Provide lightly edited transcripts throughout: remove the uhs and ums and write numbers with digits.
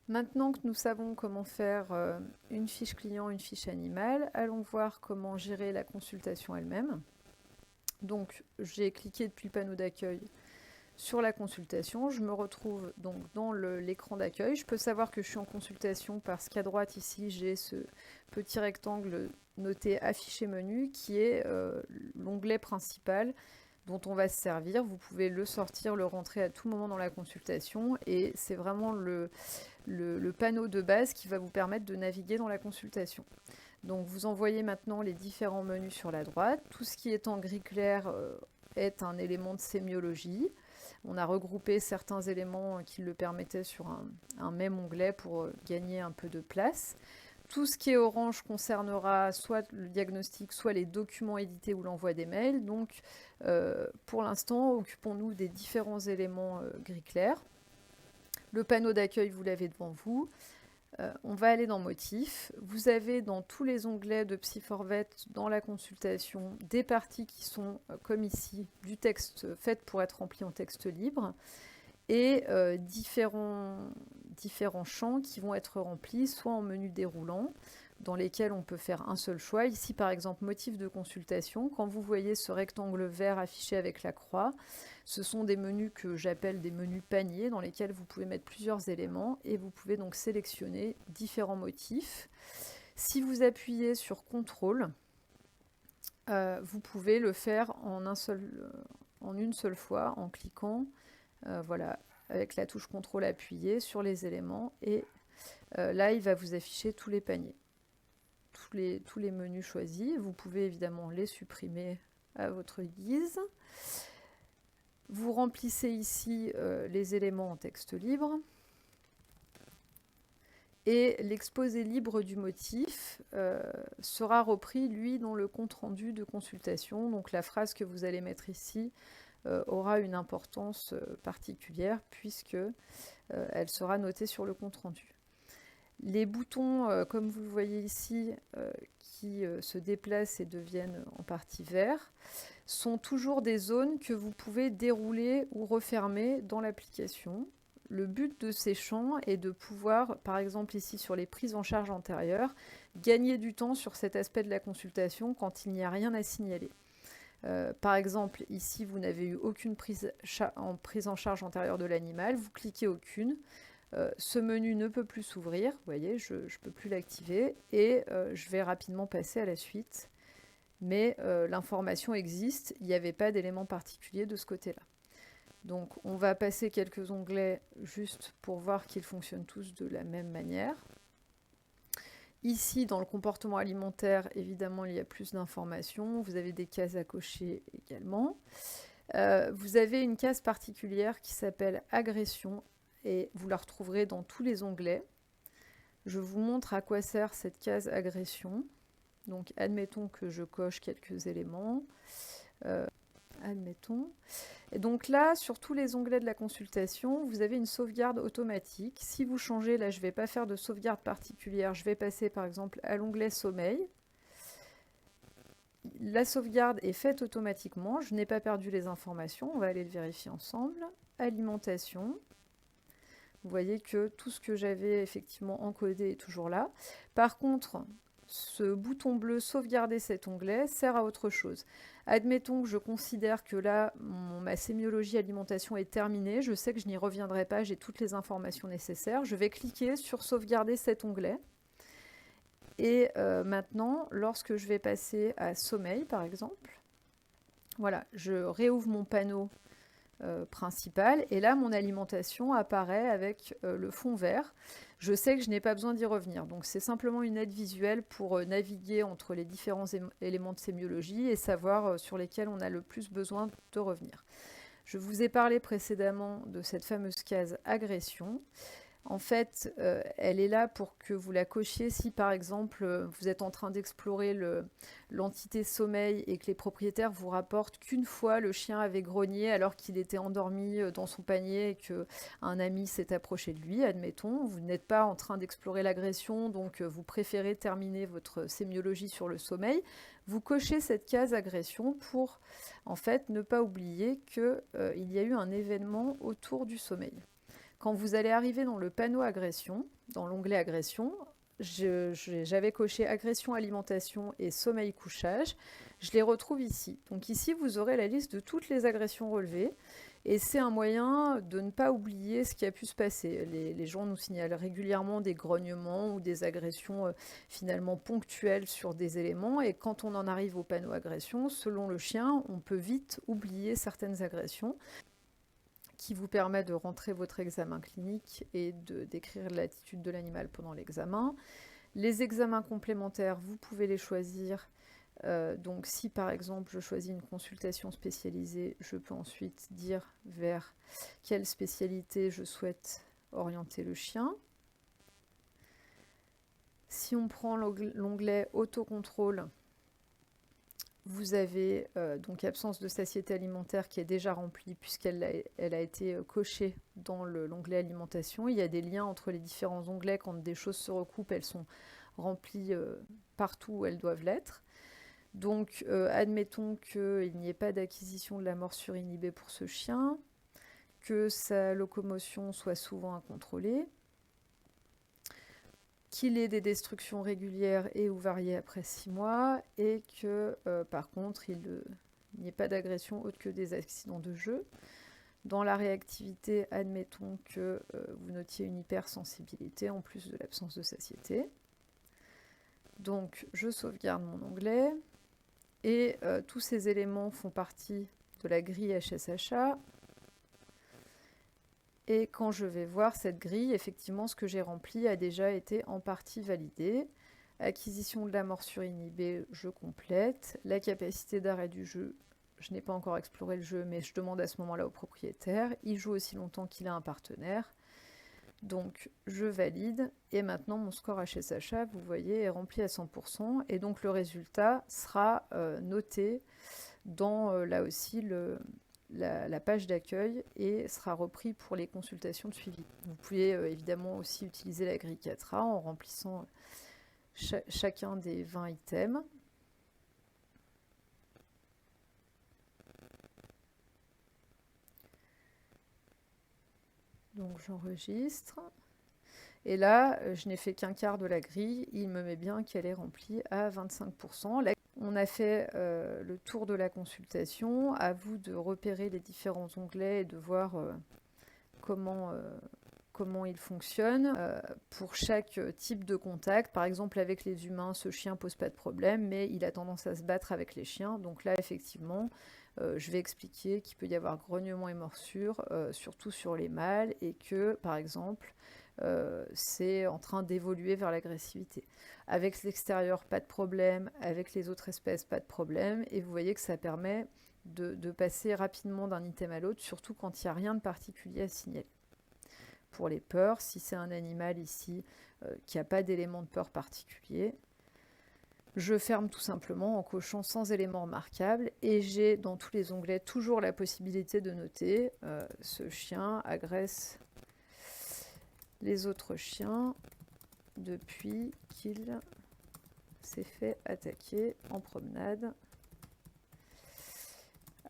Maintenant que nous savons comment faire une fiche client, une fiche animale, allons voir comment gérer la consultation elle-même. Donc j'ai cliqué depuis le panneau d'accueil sur la consultation, je me retrouve donc dans l'écran d'accueil. Je peux savoir que je suis en consultation parce qu'à droite ici j'ai ce petit rectangle noté afficher menu qui est l'onglet principal dont on va se servir. Vous pouvez le sortir, le rentrer à tout moment dans la consultation et c'est vraiment le panneau de base qui va vous permettre de naviguer dans la consultation. Donc vous envoyez maintenant les différents menus sur la droite. Tout ce qui est en gris clair est un élément de sémiologie. On a regroupé certains éléments qui le permettaient sur un même onglet pour gagner un peu de place. Tout ce qui est orange concernera soit le diagnostic, soit les documents édités ou l'envoi des mails. Donc pour l'instant, occupons-nous des différents éléments gris clair. Le panneau d'accueil, vous l'avez devant vous. On va aller dans Motifs. Vous avez dans tous les onglets de Psyforvet, dans la consultation, des parties qui sont, comme ici, du texte fait pour être rempli en texte libre et différents champs qui vont être remplis soit en menu déroulant, dans lesquels on peut faire un seul choix. Ici, par exemple, motif de consultation. Quand vous voyez ce rectangle vert affiché avec la croix, ce sont des menus que j'appelle des menus paniers, dans lesquels vous pouvez mettre plusieurs éléments et vous pouvez donc sélectionner différents motifs. Si vous appuyez sur CTRL, vous pouvez le faire en une seule fois en cliquant voilà, avec la touche CTRL appuyée sur les éléments et là il va vous afficher tous les paniers, tous les menus choisis. Vous pouvez évidemment les supprimer à votre guise. Vous remplissez ici les éléments en texte libre. Et l'exposé libre du motif sera repris, lui, dans le compte-rendu de consultation. Donc la phrase que vous allez mettre ici aura une importance particulière puisque elle sera notée sur le compte-rendu. Les boutons, comme vous le voyez ici, qui se déplacent et deviennent en partie verts, sont toujours des zones que vous pouvez dérouler ou refermer dans l'application. Le but de ces champs est de pouvoir, par exemple ici sur les prises en charge antérieures, gagner du temps sur cet aspect de la consultation quand il n'y a rien à signaler. Par exemple, ici, vous n'avez eu aucune prise en charge antérieure de l'animal, vous cliquez aucune, ce menu ne peut plus s'ouvrir, vous voyez, je ne peux plus l'activer, et je vais rapidement passer à la suite. Mais l'information existe, il n'y avait pas d'élément particulier de ce côté-là. Donc on va passer quelques onglets juste pour voir qu'ils fonctionnent tous de la même manière. Ici, dans le comportement alimentaire, évidemment, il y a plus d'informations. Vous avez des cases à cocher également. Vous avez une case particulière qui s'appelle agression et vous la retrouverez dans tous les onglets. Je vous montre à quoi sert cette case agression. Donc admettons que je coche quelques éléments. Admettons. Et donc là, sur tous les onglets de la consultation, vous avez une sauvegarde automatique. Si vous changez, là je ne vais pas faire de sauvegarde particulière, je vais passer par exemple à l'onglet sommeil. La sauvegarde est faite automatiquement, je n'ai pas perdu les informations, on va aller le vérifier ensemble. Alimentation. Vous voyez que tout ce que j'avais effectivement encodé est toujours là. Par contre, ce bouton bleu sauvegarder cet onglet sert à autre chose. Admettons que je considère que là, ma sémiologie alimentation est terminée, je sais que je n'y reviendrai pas, j'ai toutes les informations nécessaires, je vais cliquer sur sauvegarder cet onglet. Et maintenant, lorsque je vais passer à sommeil par exemple, voilà, je réouvre mon panneau principal et là mon alimentation apparaît avec le fond vert. Je sais que je n'ai pas besoin d'y revenir, donc c'est simplement une aide visuelle pour naviguer entre les différents éléments de sémiologie et savoir sur lesquels on a le plus besoin de revenir. Je vous ai parlé précédemment de cette fameuse case agression. En fait, elle est là pour que vous la cochiez si, par exemple, vous êtes en train d'explorer l'entité sommeil et que les propriétaires vous rapportent qu'une fois le chien avait grogné alors qu'il était endormi dans son panier et qu'un ami s'est approché de lui, admettons. Vous n'êtes pas en train d'explorer l'agression, donc vous préférez terminer votre sémiologie sur le sommeil. Vous cochez cette case agression pour, en fait, ne pas oublier qu'il y a eu un événement autour du sommeil. Quand vous allez arriver dans le panneau agression, dans l'onglet agression, j'avais coché agression, alimentation et sommeil couchage. Je les retrouve ici. Donc ici, vous aurez la liste de toutes les agressions relevées. Et c'est un moyen de ne pas oublier ce qui a pu se passer. Les gens nous signalent régulièrement des grognements ou des agressions finalement ponctuelles sur des éléments. Et quand on en arrive au panneau agression, selon le chien, on peut vite oublier certaines agressions, qui vous permet de rentrer votre examen clinique et de décrire l'attitude de l'animal pendant l'examen. Les examens complémentaires, vous pouvez les choisir. Donc si par exemple je choisis une consultation spécialisée, je peux ensuite dire vers quelle spécialité je souhaite orienter le chien. Si on prend l'onglet autocontrôle, vous avez donc absence de satiété alimentaire qui est déjà remplie puisqu'elle a été cochée dans l'onglet alimentation. Il y a des liens entre les différents onglets. Quand des choses se recoupent, elles sont remplies partout où elles doivent l'être. Donc admettons qu'il n'y ait pas d'acquisition de la morsure inhibée pour ce chien, que sa locomotion soit souvent incontrôlée, qu'il ait des destructions régulières et ou variées après 6 mois, et que par contre il n'y ait pas d'agression autre que des accidents de jeu. Dans la réactivité, admettons que vous notiez une hypersensibilité en plus de l'absence de satiété. Donc je sauvegarde mon onglet, et tous ces éléments font partie de la grille HSHA. Et quand je vais voir cette grille, effectivement, ce que j'ai rempli a déjà été en partie validé. Acquisition de la morsure inhibée, je complète. La capacité d'arrêt du jeu, je n'ai pas encore exploré le jeu, mais je demande à ce moment-là au propriétaire. Il joue aussi longtemps qu'il a un partenaire. Donc, je valide. Et maintenant, mon score HSHA, vous voyez, est rempli à 100%. Et donc, le résultat sera noté dans, là aussi, la page d'accueil et sera repris pour les consultations de suivi. Vous pouvez évidemment aussi utiliser la grille 4A en remplissant chacun des 20 items. Donc j'enregistre. Et là, je n'ai fait qu'un quart de la grille. Il me met bien qu'elle est remplie à 25%. On a fait le tour de la consultation. À vous de repérer les différents onglets et de voir comment il fonctionne. Pour chaque type de contact, par exemple avec les humains, ce chien pose pas de problème, mais il a tendance à se battre avec les chiens. Donc là, effectivement, je vais expliquer qu'il peut y avoir grognement et morsure, surtout sur les mâles, et que, par exemple, c'est en train d'évoluer vers l'agressivité. Avec l'extérieur, pas de problème. Avec les autres espèces, pas de problème. Et vous voyez que ça permet de passer rapidement d'un item à l'autre, surtout quand il n'y a rien de particulier à signaler. Pour les peurs, si c'est un animal ici qui n'a pas d'élément de peur particulier, je ferme tout simplement en cochant sans élément remarquable, et j'ai dans tous les onglets toujours la possibilité de noter ce chien agresse les autres chiens depuis qu'il s'est fait attaquer en promenade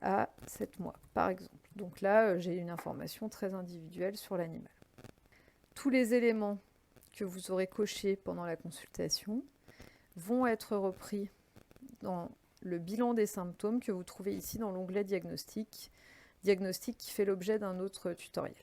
à 7 mois, par exemple. Donc là, j'ai une information très individuelle sur l'animal. Tous les éléments que vous aurez cochés pendant la consultation vont être repris dans le bilan des symptômes que vous trouvez ici dans l'onglet diagnostic qui fait l'objet d'un autre tutoriel.